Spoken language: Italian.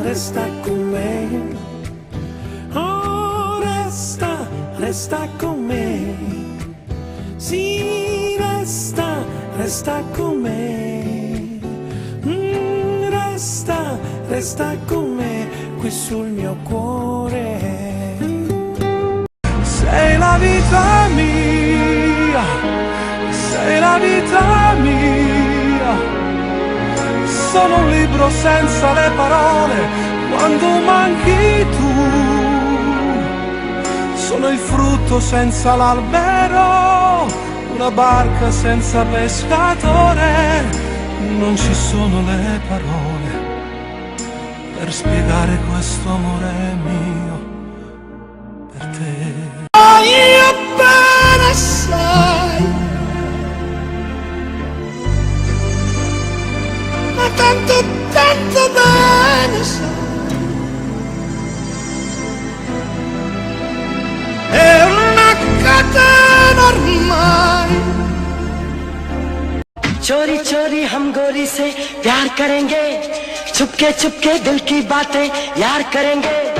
resta con me. Oh, resta, resta con me. Sì, resta, resta con me. Resta, resta con me qui sul mio cuore. Sei la vita mia, sei la vita mia. Sono un libro senza le parole quando manchi tu. Sono il frutto senza l'albero, una barca senza pescatore. Non ci sono le parole per spiegare questo amore mio per te. Io bene sai, ma tanto, tanto bene sai, è una catena ormai. चोरी चोरी हम गोरी से प्यार करेंगे, छुपके छुपके दिल की बातें यार करेंगे।